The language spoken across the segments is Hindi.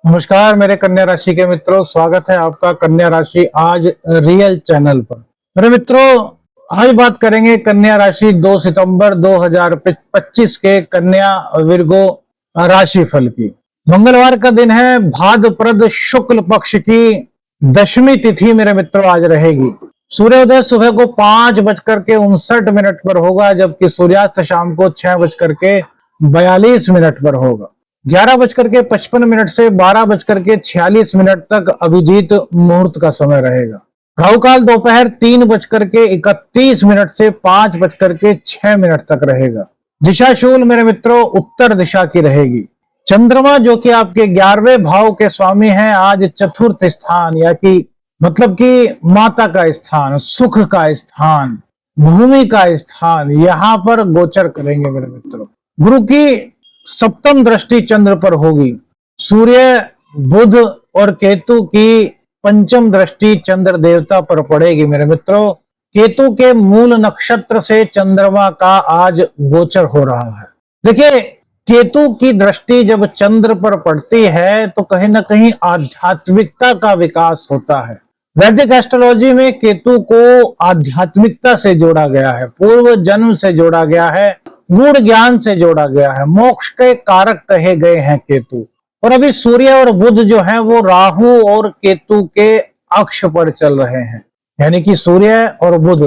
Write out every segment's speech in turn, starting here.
नमस्कार मेरे कन्या राशि के मित्रों, स्वागत है आपका कन्या राशि आज रियल चैनल पर। मेरे मित्रों, आज बात करेंगे कन्या राशि 2 सितंबर 2025 के कन्या विर्गो राशि फल की। मंगलवार का दिन है, भाद्रपद शुक्ल पक्ष की दशमी तिथि मेरे मित्रों आज रहेगी। सूर्योदय सुबह को 5:59 पर होगा, जबकि सूर्यास्त शाम को 6:42 पर होगा। 11:55 से 12:46 तक अभिजीत मुहूर्त का समय रहेगा। राहु काल दोपहर 3:31 से 5:06 तक रहेगा। दिशा शूल मेरे मित्रों उत्तर दिशा की रहेगी। चंद्रमा जो कि आपके 11वें भाव के स्वामी हैं, आज चतुर्थ स्थान या कि मतलब कि माता का स्थान, सुख का स्थान, भूमि का स्थान, यहां पर गोचर करेंगे मेरे मित्रों। गुरु की सप्तम दृष्टि चंद्र पर होगी। सूर्य, बुध और केतु की पंचम दृष्टि चंद्र देवता पर पड़ेगी मेरे मित्रों। केतु के मूल नक्षत्र से चंद्रमा का आज गोचर हो रहा है। देखिए, केतु की दृष्टि जब चंद्र पर पड़ती है तो कहीं ना कहीं आध्यात्मिकता का विकास होता है। वैदिक एस्ट्रोलॉजी में केतु को आध्यात्मिकता से जोड़ा गया है, पूर्व जन्म से जोड़ा गया है, गूढ़ ज्ञान से जोड़ा गया है, मोक्ष के कारक कहे गए हैं केतु। और अभी सूर्य और बुध जो है वो राहु और केतु के अक्ष पर चल रहे हैं, यानी कि सूर्य और बुध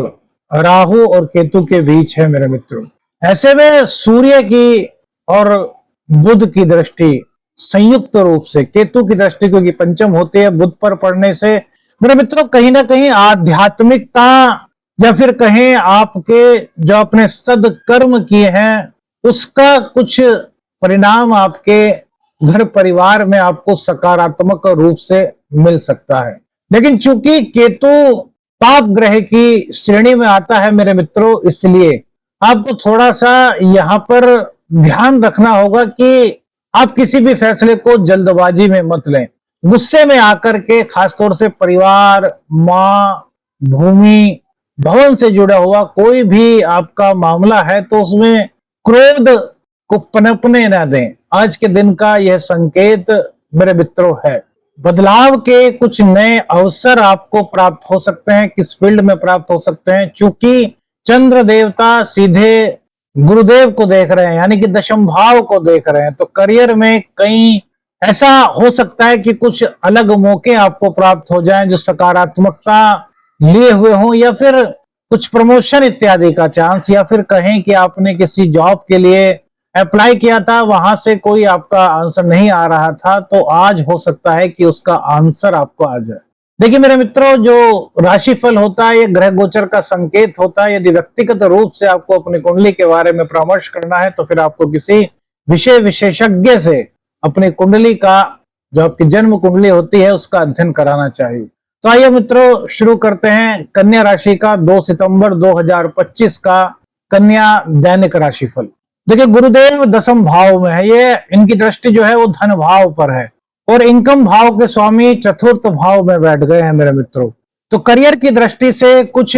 राहु और केतु के बीच है मेरे मित्रों। ऐसे में सूर्य की और बुध की दृष्टि संयुक्त रूप से, केतु की दृष्टि क्योंकि पंचम होती है, बुध पर पड़ने से मेरे मित्रों कहीं ना कहीं आध्यात्मिकता या फिर कहें आपके जो आपने सदकर्म किए हैं उसका कुछ परिणाम आपके घर परिवार में आपको सकारात्मक रूप से मिल सकता है। लेकिन चूंकि केतु पाप ग्रह की श्रेणी में आता है मेरे मित्रों, इसलिए आपको थोड़ा सा यहाँ पर ध्यान रखना होगा कि आप किसी भी फैसले को जल्दबाजी में मत लें। गुस्से में आकर के खासतौर से परिवार, माँ, भूमि, भवन से जुड़ा हुआ कोई भी आपका मामला है तो उसमें क्रोध को पनपने ना दें। आज के दिन का यह संकेत मेरे मित्रों है। बदलाव के कुछ नए अवसर आपको प्राप्त हो सकते हैं। किस फील्ड में प्राप्त हो सकते हैं? चूंकि चंद्र देवता सीधे गुरुदेव को देख रहे हैं, यानी कि दशम भाव को देख रहे हैं, तो करियर में कहीं ऐसा हो सकता है कि कुछ अलग मौके आपको प्राप्त हो जाएं जो सकारात्मकता लिए हुए हों, या फिर कुछ प्रमोशन इत्यादि का चांस, या फिर कहें कि आपने किसी जॉब के लिए अप्लाई किया था, वहां से कोई आपका आंसर नहीं आ रहा था, तो आज हो सकता है कि उसका आंसर आपको आ जाए। देखिए मेरे मित्रों, जो राशिफल होता है ये ग्रह गोचर का संकेत होता है। यदि व्यक्तिगत रूप से आपको अपनी कुंडली के बारे में परामर्श करना है तो फिर आपको किसी विषय विशेषज्ञ से अपनी कुंडली का, जो आपकी जन्म कुंडली होती है, उसका अध्ययन कराना चाहिए। तो आइए मित्रों शुरू करते हैं कन्या राशि का 2 सितंबर 2025 का कन्या दैनिक राशिफल। देखिए, गुरुदेव दशम भाव में है, ये इनकी दृष्टि जो है वो धन भाव पर है और इनकम भाव के स्वामी चतुर्थ भाव में बैठ गए हैं मेरे मित्रों। तो करियर की दृष्टि से कुछ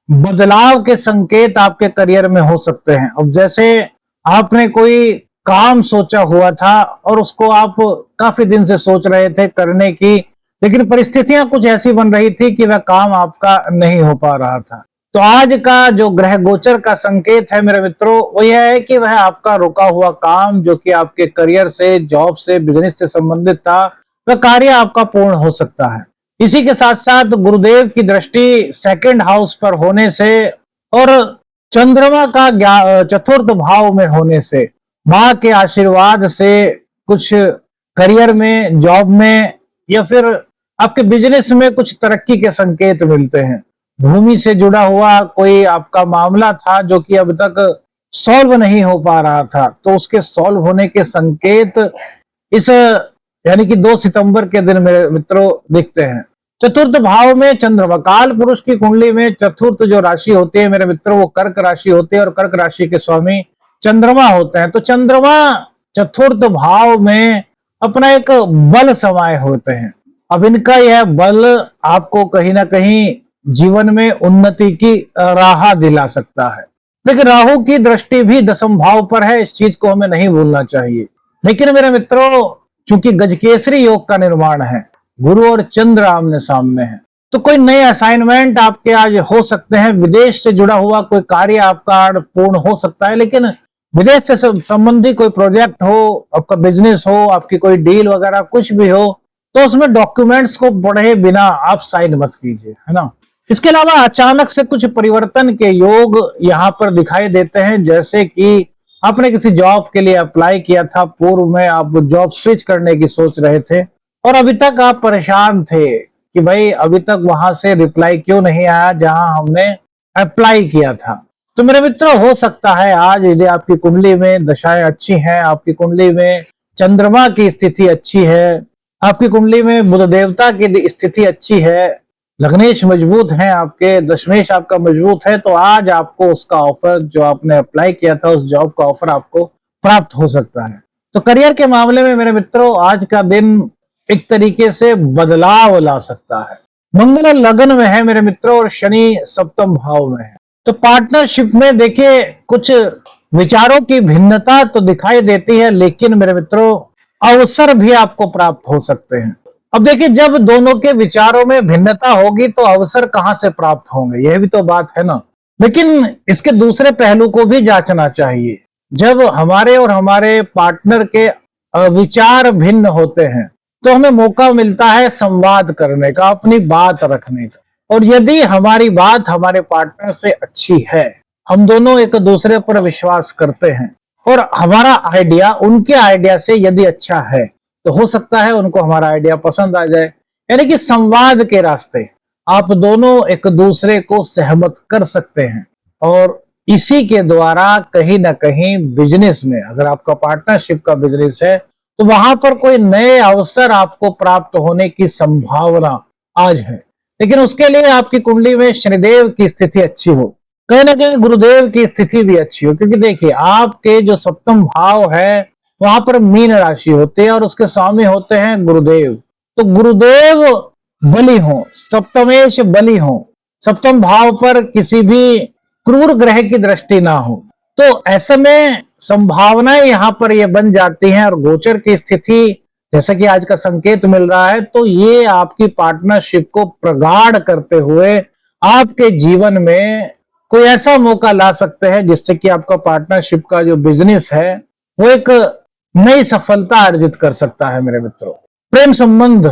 बदलाव के संकेत आपके करियर में हो सकते हैं। अब जैसे आपने कोई काम सोचा हुआ था और उसको आप काफी दिन से सोच रहे थे करने की, लेकिन परिस्थितियां कुछ ऐसी बन रही थी कि वह काम आपका नहीं हो पा रहा था। तो आज का जो ग्रह गोचर का संकेत है मेरे मित्रों वो यह है कि वह आपका रुका हुआ काम, जो कि आपके करियर से, जॉब से, बिजनेस से संबंधित था, वह कार्य आपका पूर्ण हो सकता है। इसी के साथ साथ गुरुदेव की दृष्टि सेकंड हाउस पर होने से और चंद्रमा का चतुर्थ भाव में होने से, माँ के आशीर्वाद से कुछ करियर में, जॉब में या फिर आपके बिजनेस में कुछ तरक्की के संकेत मिलते हैं। भूमि से जुड़ा हुआ कोई आपका मामला था जो कि अब तक सॉल्व नहीं हो पा रहा था, तो उसके सॉल्व होने के संकेत इस यानी कि 2 सितंबर के दिन मेरे मित्रों दिखते हैं। चतुर्थ भाव में चंद्रमा, काल पुरुष की कुंडली में चतुर्थ जो राशि होती है मेरे मित्रों वो कर्क राशि होती है और कर्क राशि के स्वामी चंद्रमा होते हैं। तो चंद्रमा चतुर्थ भाव में अपना एक बल समाये होते हैं। अब इनका यह बल आपको कहीं ना कहीं जीवन में उन्नति की राह दिला सकता है। लेकिन राहु की दृष्टि भी दशम भाव पर है, इस चीज को हमें नहीं भूलना चाहिए। लेकिन मेरे मित्रों, क्योंकि गजकेसरी योग का निर्माण है, गुरु और चंद्र आमने सामने है। तो कोई नए असाइनमेंट आपके आज हो सकते हैं, विदेश से जुड़ा हुआ कोई कार्य आपका आज पूर्ण हो सकता है, लेकिन विदेश से संबंधी कोई प्रोजेक्ट हो, आपका बिजनेस हो, आपकी कोई डील वगैरह कुछ भी हो, तो उसमें डॉक्यूमेंट्स को पढ़े बिना आप साइन मत कीजिए, है ना। इसके अलावा अचानक से कुछ परिवर्तन के योग यहाँ पर दिखाई देते हैं, जैसे कि आपने किसी जॉब के लिए अप्लाई किया था, पूर्व में आप जॉब स्विच करने की सोच रहे थे और अभी तक आप परेशान थे कि भाई अभी तक वहां से रिप्लाई क्यों नहीं आया जहां हमने अप्लाई किया था। तो मेरे मित्रों, हो सकता है आज यदि आपकी कुंडली में दशाएं अच्छी हैं, आपकी कुंडली में चंद्रमा की स्थिति अच्छी है, आपकी कुंडली में बुध देवता की स्थिति अच्छी है, लग्नेश मजबूत हैं आपके, दशमेश आपका मजबूत है, तो आज आपको उसका ऑफर जो आपने अप्लाई किया था, उस जॉब का ऑफर आपको प्राप्त हो सकता है। तो करियर के मामले में मेरे मित्रों, आज का दिन एक तरीके से बदलाव ला सकता है। मंगल लगन में है मेरे मित्रों और शनि सप्तम भाव में है। तो पार्टनरशिप में देखिए कुछ विचारों की भिन्नता तो दिखाई देती है, लेकिन मेरे मित्रों अवसर भी आपको प्राप्त हो सकते हैं। अब देखिए, जब दोनों के विचारों में भिन्नता होगी तो अवसर कहां से प्राप्त होंगे, यह भी तो बात है ना। लेकिन इसके दूसरे पहलू को भी जांचना चाहिए। जब हमारे और हमारे पार्टनर के विचार भिन्न होते हैं तो हमें मौका मिलता है संवाद करने का, अपनी बात रखने का। और यदि हमारी बात हमारे पार्टनर से अच्छी है, हम दोनों एक दूसरे पर विश्वास करते हैं और हमारा आइडिया उनके आइडिया से यदि अच्छा है, तो हो सकता है उनको हमारा आइडिया पसंद आ जाए। यानी कि संवाद के रास्ते आप दोनों एक दूसरे को सहमत कर सकते हैं और इसी के द्वारा कहीं ना कहीं बिजनेस में, अगर आपका पार्टनरशिप का बिजनेस है, तो वहां पर कोई नए अवसर आपको प्राप्त होने की संभावना आज है। लेकिन उसके लिए आपकी कुंडली में शनिदेव की स्थिति अच्छी हो, कहीं ना कहीं गुरुदेव की स्थिति भी अच्छी हो, क्योंकि देखिए आपके जो सप्तम भाव है वहां पर मीन राशि होती है और उसके स्वामी होते हैं गुरुदेव। तो गुरुदेव बली हो, सप्तमेश बली हो, सप्तम भाव पर किसी भी क्रूर ग्रह की दृष्टि ना हो, तो ऐसे में संभावनाएं यहां पर ये बन जाती हैं। और गोचर की स्थिति जैसा कि आज का संकेत मिल रहा है, तो ये आपकी पार्टनरशिप को प्रगाढ़ करते हुए आपके जीवन में कोई ऐसा मौका ला सकते हैं जिससे कि आपका पार्टनरशिप का जो बिजनेस है वो एक नई सफलता अर्जित कर सकता है। मेरे मित्रों, प्रेम संबंध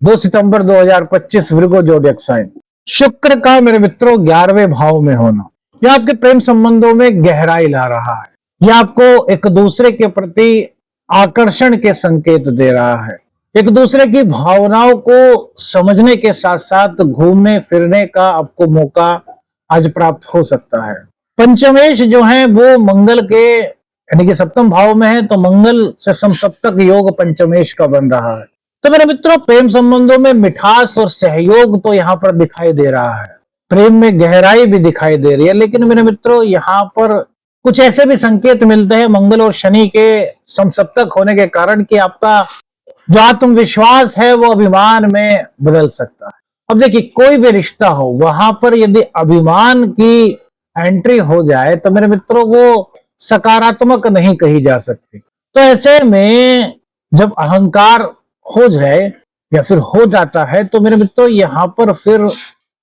2 सितंबर 2025 वृगो जोडियक साइन, शुक्र का मेरे मित्रों 11वें भाव में होना, यह आपके प्रेम संबंधों में गहराई ला रहा है। यह आपको एक दूसरे के प्रति आकर्षण के संकेत दे रहा है, एक दूसरे की भावनाओं को समझने के साथ साथ घूमने फिरने का आपको मौका आज प्राप्त हो सकता है। पंचमेश जो है वो मंगल के यानी कि सप्तम भाव में है, तो मंगल से समसप्तक योग पंचमेश का बन रहा है। तो मेरे मित्रों, प्रेम संबंधों में मिठास और सहयोग तो यहाँ पर दिखाई दे रहा है, प्रेम में गहराई भी दिखाई दे रही है। लेकिन मेरे मित्रों, यहाँ पर कुछ ऐसे भी संकेत मिलते हैं मंगल और शनि के समसप्तक होने के कारण कि आपका जो आत्मविश्वास है वो अभिमान में बदल सकता है। अब देखिए, कोई भी रिश्ता हो, वहां पर यदि अभिमान की एंट्री हो जाए तो मेरे मित्रों वो सकारात्मक नहीं कही जा सकती। तो ऐसे में जब अहंकार हो जाए या फिर हो जाता है तो मेरे मित्रों यहाँ पर फिर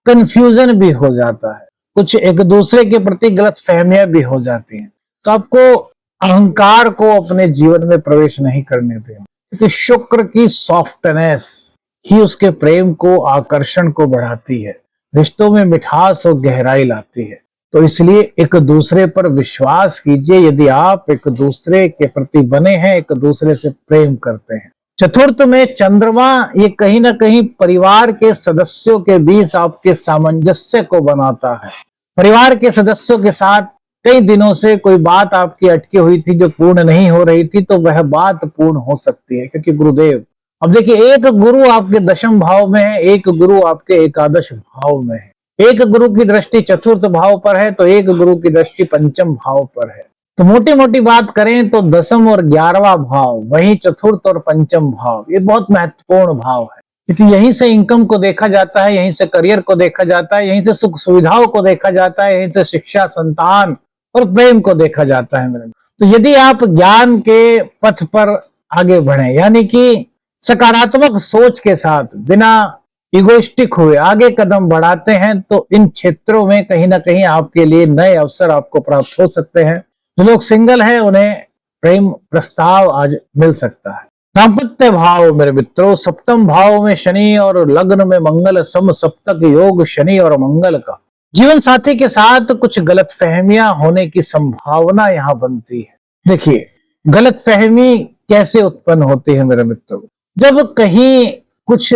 कंफ्यूजन भी हो जाता है, कुछ एक दूसरे के प्रति गलत फहमियां भी हो जाती हैं। तो आपको अहंकार को अपने जीवन में प्रवेश नहीं करने देना, क्योंकि शुक्र की सॉफ्टनेस ही उसके प्रेम को, आकर्षण को बढ़ाती है, रिश्तों में मिठास और गहराई लाती है। तो इसलिए एक दूसरे पर विश्वास कीजिए। यदि आप एक दूसरे के प्रति बने हैं, एक दूसरे से प्रेम करते हैं। चतुर्थ में चंद्रमा, ये कहीं ना कहीं परिवार के सदस्यों के बीच आपके सामंजस्य को बनाता है। परिवार के सदस्यों के साथ कई दिनों से कोई बात आपकी अटकी हुई थी जो पूर्ण नहीं हो रही थी, तो वह बात पूर्ण हो सकती है, क्योंकि गुरुदेव, अब देखिए, एक गुरु आपके दशम भाव में है, एक गुरु आपके एकादश भाव में है। एक गुरु की दृष्टि चतुर्थ भाव पर है तो एक गुरु की दृष्टि पंचम भाव पर है। तो मोटी मोटी बात करें तो दसम और 11वां भाव, वहीं चतुर्थ और पंचम भाव, ये बहुत महत्वपूर्ण भाव है, क्योंकि यहीं से इनकम को देखा जाता है, यहीं से करियर को देखा जाता है, यहीं से सुख सुविधाओं को देखा जाता है, यहीं से शिक्षा, संतान और प्रेम को देखा जाता है। मेरे तो यदि आप ज्ञान के पथ पर आगे बढ़े, यानी कि सकारात्मक सोच के साथ बिना इगोइस्टिक हुए आगे कदम बढ़ाते हैं तो इन क्षेत्रों में कहीं ना कहीं आपके लिए नए अवसर आपको प्राप्त हो सकते हैं। जो लोग सिंगल हैं उन्हें प्रेम प्रस्ताव आज मिल सकता है। दाम्पत्य भाव मेरे मित्रों, सप्तम भाव में शनि और लग्न में मंगल, सम सप्तक योग शनि और मंगल का। जीवन साथी के साथ कुछ गलतफहमियां होने की संभावना यहाँ बनती है। देखिए, गलतफहमी कैसे उत्पन्न होती है मेरे मित्रों? जब कहीं कुछ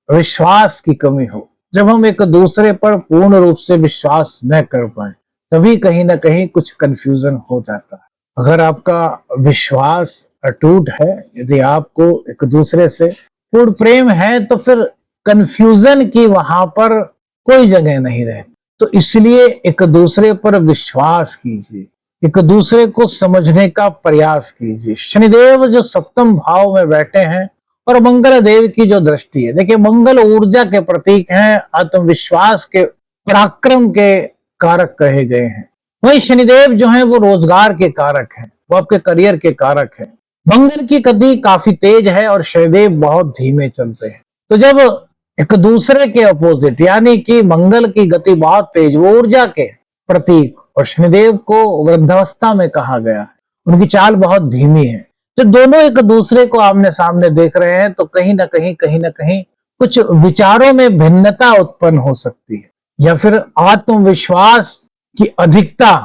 विश्वास की कमी हो, जब हम एक दूसरे पर पूर्ण रूप से विश्वास न कर पाए, तभी कहीं ना कहीं कुछ कंफ्यूजन हो जाता है। अगर आपका विश्वास अटूट है, यदि आपको एक दूसरे से पूर्ण प्रेम है, तो फिर कंफ्यूजन की वहां पर कोई जगह नहीं रहती। तो इसलिए एक दूसरे पर विश्वास कीजिए, एक दूसरे को समझने का प्रयास कीजिए। शनिदेव जो सप्तम भाव में बैठे हैं और मंगल देव की जो दृष्टि है, देखिए मंगल ऊर्जा के प्रतीक हैं, आत्मविश्वास के, पराक्रम के कारक कहे गए हैं। वही शनिदेव जो है वो रोजगार के कारक हैं, वो आपके करियर के कारक हैं। मंगल की गति काफी तेज है और शनिदेव बहुत धीमे चलते हैं। तो जब एक दूसरे के अपोजिट, यानी कि मंगल की गति बहुत तेज, वो ऊर्जा के प्रतीक, और शनिदेव को वृद्धावस्था में कहा गया है, उनकी चाल बहुत धीमी है। तो दोनों एक दूसरे को आमने सामने देख रहे हैं तो कहीं ना कहीं कुछ विचारों में भिन्नता उत्पन्न हो सकती है, या फिर आत्मविश्वास की अधिकता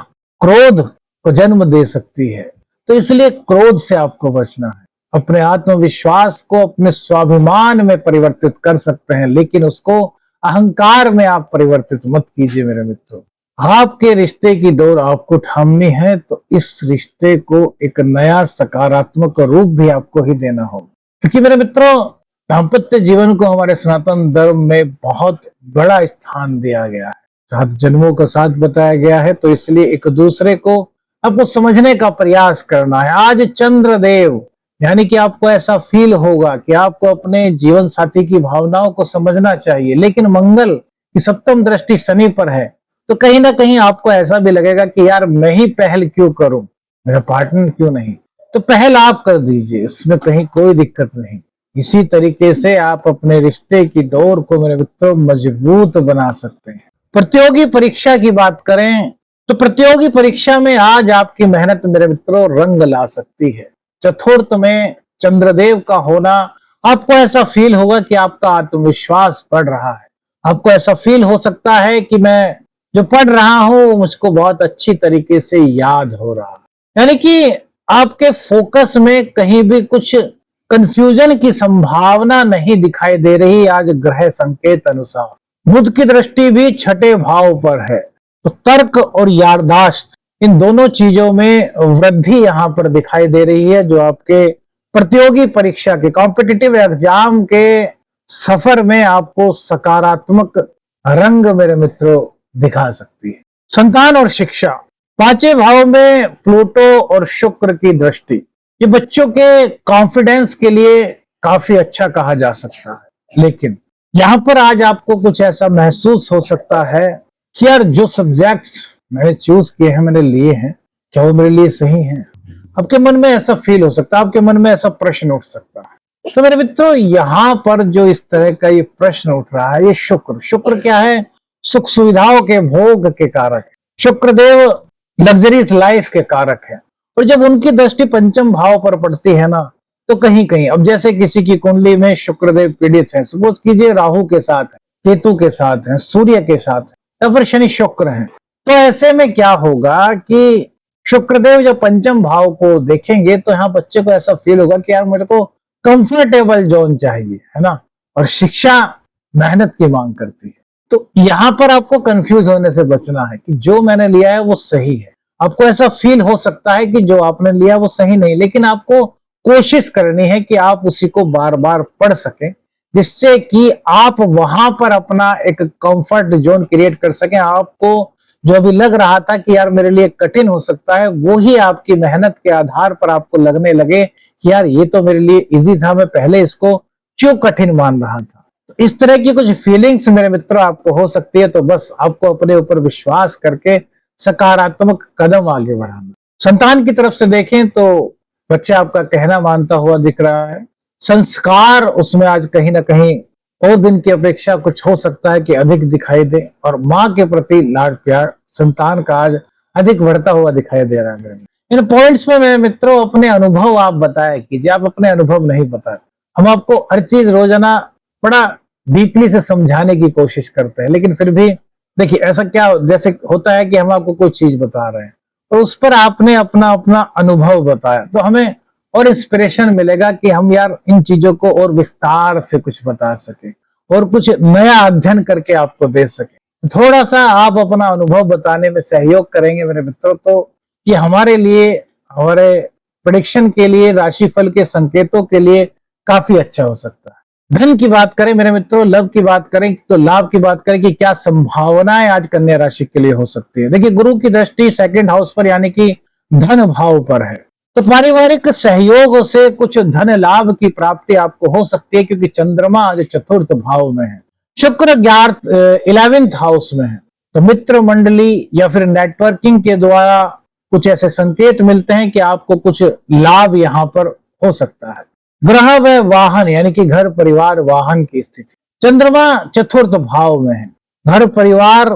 क्रोध को जन्म दे सकती है। तो इसलिए क्रोध से आपको बचना है। अपने आत्मविश्वास को अपने स्वाभिमान में परिवर्तित कर सकते हैं, लेकिन उसको अहंकार में आप परिवर्तित मत कीजिए मेरे मित्रों। आपके रिश्ते की डोर आपको थामनी है तो इस रिश्ते को एक नया सकारात्मक रूप भी आपको ही देना होगा। क्योंकि मेरे मित्रों, दाम्पत्य जीवन को हमारे सनातन धर्म में बहुत बड़ा स्थान दिया गया है, 7 जन्मों का साथ बताया गया है। तो इसलिए एक दूसरे को आपको समझने का प्रयास करना है। आज चंद्रदेव, यानी कि आपको ऐसा फील होगा कि आपको अपने जीवन साथी की भावनाओं को समझना चाहिए, लेकिन मंगल की सप्तम दृष्टि शनि पर है, तो कहीं ना कहीं आपको ऐसा भी लगेगा कि यार मैं ही पहल क्यों करूं, मेरा पार्टनर क्यों नहीं। तो पहल आप कर दीजिए, इसमें कहीं कोई दिक्कत नहीं। इसी तरीके से आप अपने रिश्ते की डोर को मेरे मित्रों मजबूत बना सकते हैं। प्रतियोगी परीक्षा की बात करें तो प्रतियोगी परीक्षा में आज आपकी मेहनत मेरे मित्रों रंग ला सकती है। चतुर्थ में चंद्रदेव का होना, आपको ऐसा फील होगा कि आपका आत्मविश्वास बढ़ रहा है। आपको ऐसा फील हो सकता है कि मैं जो पढ़ रहा हूं मुझको बहुत अच्छी तरीके से याद हो रहा है, यानी कि आपके फोकस में कहीं भी कुछ कंफ्यूजन की संभावना नहीं दिखाई दे रही। आज ग्रह संकेत अनुसार बुध की दृष्टि भी छठे भाव पर है, तो तर्क और याददाश्त, इन दोनों चीजों में वृद्धि यहां पर दिखाई दे रही है, जो आपके प्रतियोगी परीक्षा के, कॉम्पिटिटिव एग्जाम के सफर में आपको सकारात्मक रंग मेरे मित्रों दिखा सकती है। संतान और शिक्षा, 5वें भाव में प्लूटो और शुक्र की दृष्टि, ये बच्चों के कॉन्फिडेंस के लिए काफी अच्छा कहा जा सकता है। लेकिन यहाँ पर आज आपको कुछ ऐसा महसूस हो सकता है कि यार जो सब्जेक्ट्स मैंने चूज किए हैं, मैंने लिए हैं, क्या वो मेरे लिए सही हैं? आपके मन में ऐसा फील हो सकता है, आपके मन में ऐसा प्रश्न उठ सकता है। तो मेरे मित्रों, यहाँ पर जो इस तरह का ये प्रश्न उठ रहा है, ये शुक्र क्या है? सुख सुविधाओं के भोग के कारक है। शुक्रदेव लग्जरीज लाइफ के कारक है, और जब उनकी दृष्टि पंचम भाव पर पड़ती है ना, तो कहीं कहीं, अब जैसे किसी की कुंडली में शुक्रदेव पीड़ित है, सपोज कीजिए राहु के साथ है, केतु के साथ है, सूर्य के साथ है, या फिर शनि शुक्र है, तो ऐसे में क्या होगा कि शुक्रदेव जब पंचम भाव को देखेंगे तो यहाँ बच्चे को ऐसा फील होगा कि यार मेरे को कंफर्टेबल जोन चाहिए, है ना, और शिक्षा मेहनत की मांग करती है। तो यहाँ पर आपको कंफ्यूज होने से बचना है कि जो मैंने लिया है वो सही है। आपको ऐसा फील हो सकता है कि जो आपने लिया वो सही नहीं, लेकिन आपको कोशिश करनी है कि आप उसी को बार बार पढ़ सकें, जिससे कि आप वहां पर अपना एक कंफर्ट जोन क्रिएट कर सकें। आपको जो अभी लग रहा था कि यार मेरे लिए कठिन हो सकता है, वो ही आपकी मेहनत के आधार पर आपको लगने लगे कि यार ये तो मेरे लिए इजी था, मैं पहले इसको क्यों कठिन मान रहा था। तो इस तरह की कुछ फीलिंग्स मेरे मित्रों आपको हो सकती है। तो बस आपको अपने ऊपर विश्वास करके सकारात्मक कदम आगे बढ़ाना। संतान की तरफ से देखें तो बच्चा आपका कहना मानता हुआ दिख रहा है। संस्कार उसमें आज कहीं ना कहीं और दिन की अपेक्षा कुछ हो सकता है कि अधिक दिखाई दे, और माँ के प्रति लाड प्यार संतान का आज अधिक बढ़ता हुआ दिखाई दे रहा है। इन पॉइंट्स में मेरे मित्रों अपने अनुभव आप बताया कीजिए, आप अपने अनुभव नहीं बताते। हम आपको हर चीज रोजाना बड़ा डीपली से समझाने की कोशिश करते हैं, लेकिन फिर भी देखिए ऐसा क्या जैसे होता है कि हम आपको कोई चीज बता रहे हैं तो उस पर आपने अपना अपना अनुभव बताया, तो हमें और इंस्पिरेशन मिलेगा कि हम यार इन चीजों को और विस्तार से कुछ बता सके और कुछ नया अध्ययन करके आपको दे सके। थोड़ा सा आप अपना अनुभव बताने में सहयोग करेंगे मेरे मित्रों, तो ये हमारे लिए, हमारे प्रेडिक्शन के लिए, राशिफल के संकेतों के लिए काफी अच्छा हो सकता है। धन की बात करें मेरे मित्रों, लव की बात करें तो लाभ की बात करें कि क्या संभावनाएं आज कन्या राशि के लिए हो सकती है। देखिए गुरु की दृष्टि सेकंड हाउस पर यानी कि धन भाव पर है, तो पारिवारिक सहयोग से कुछ धन लाभ की प्राप्ति आपको हो सकती है, क्योंकि चंद्रमा आज चतुर्थ भाव में है, शुक्र 11th हाउस में है। तो मित्र मंडली या फिर नेटवर्किंग के द्वारा कुछ ऐसे संकेत मिलते हैं कि आपको कुछ लाभ यहां पर हो सकता है। ग्रह व वाहन यानी कि घर परिवार वाहन की स्थिति, चंद्रमा चतुर्थ भाव में है, घर परिवार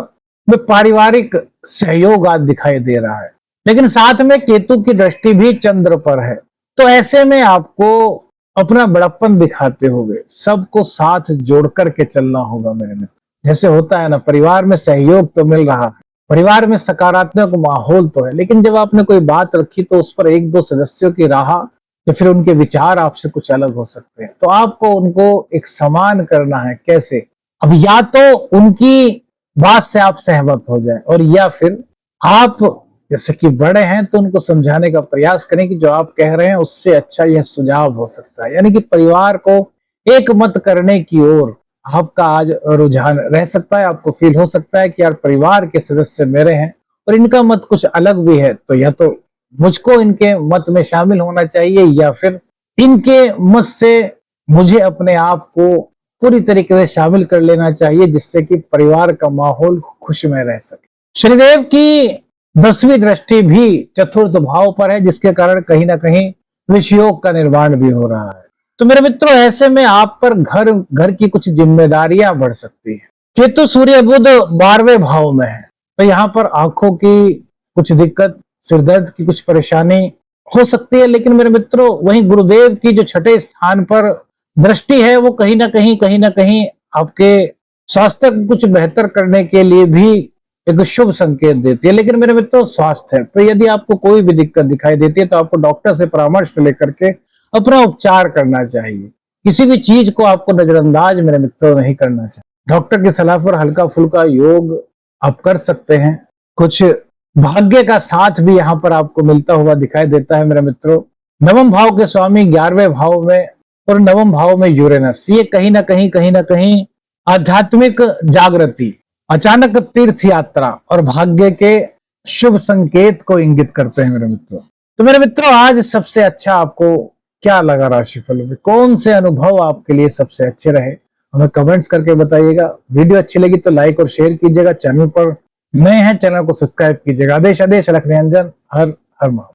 में पारिवारिक सहयोग आज दिखाई दे रहा है, लेकिन साथ में केतु की दृष्टि भी चंद्र पर है। तो ऐसे में आपको अपना बड़प्पन दिखाते हुए सबको साथ जोड़ करके चलना होगा मेरे मित्र। जैसे होता है ना, परिवार में सहयोग तो मिल रहा है, परिवार में सकारात्मक माहौल तो है, लेकिन जब आपने कोई बात रखी तो उस पर एक दो सदस्यों की राह या फिर उनके विचार आपसे कुछ अलग हो सकते हैं, तो आपको उनको एक समान करना है। कैसे? अब या तो उनकी बात से आप सहमत हो जाए, और या फिर आप जैसे कि बड़े हैं तो उनको समझाने का प्रयास करें कि जो आप कह रहे हैं उससे अच्छा यह सुझाव हो सकता है। यानी कि परिवार को एक मत करने की ओर आपका आज रुझान रह सकता है। आपको फील हो सकता है कि यार परिवार के सदस्य मेरे हैं और इनका मत कुछ अलग भी है, तो या तो मुझको इनके मत में शामिल होना चाहिए या फिर इनके मत से मुझे अपने आप को पूरी तरीके से शामिल कर लेना चाहिए, जिससे कि परिवार का माहौल खुश में रह सके। शनिदेव की 10वीं दृष्टि भी चतुर्थ भाव पर है, जिसके कारण कहीं ना कहीं विषयोग का निर्माण भी हो रहा है। तो मेरे मित्रों ऐसे में आप पर घर की कुछ जिम्मेदारियां बढ़ सकती है। केतु सूर्य बुध 12वें भाव में है, तो यहाँ पर आंखों की कुछ दिक्कत, सिरदर्द की कुछ परेशानी हो सकती है, लेकिन मेरे मित्रों वहीं गुरुदेव की जो 6ठे स्थान पर दृष्टि है वो कहीं ना कहीं आपके स्वास्थ्य को कुछ बेहतर करने के लिए भी एक शुभ संकेत देती है। लेकिन मेरे मित्रों स्वास्थ्य है, तो यदि आपको कोई भी दिक्कत दिखाई देती है तो आपको डॉक्टर से परामर्श लेकर के अपना उपचार करना चाहिए। किसी भी चीज को आपको नजरअंदाज मेरे मित्रों नहीं करना चाहिए। डॉक्टर की सलाह पर हल्का फुल्का योग आप कर सकते हैं। कुछ भाग्य का साथ भी यहाँ पर आपको मिलता हुआ दिखाई देता है मेरे मित्रों। नवम भाव के स्वामी 11वें भाव में और नवम भाव में यूरेनस, ये कहीं ना कहीं आध्यात्मिक जागृति, अचानक तीर्थ यात्रा और भाग्य के शुभ संकेत को इंगित करते हैं मेरे मित्रों। तो मेरे मित्रों आज सबसे अच्छा आपको क्या लगा राशिफल में, कौन से अनुभव आपके लिए सबसे अच्छे रहे, हमें कमेंट्स करके बताइएगा। वीडियो अच्छी लगी तो लाइक और शेयर कीजिएगा। चैनल पर नए हैं चैनल को सब्सक्राइब कीजिएगा। आदेश अलख निरंजन, हर हर महादेव।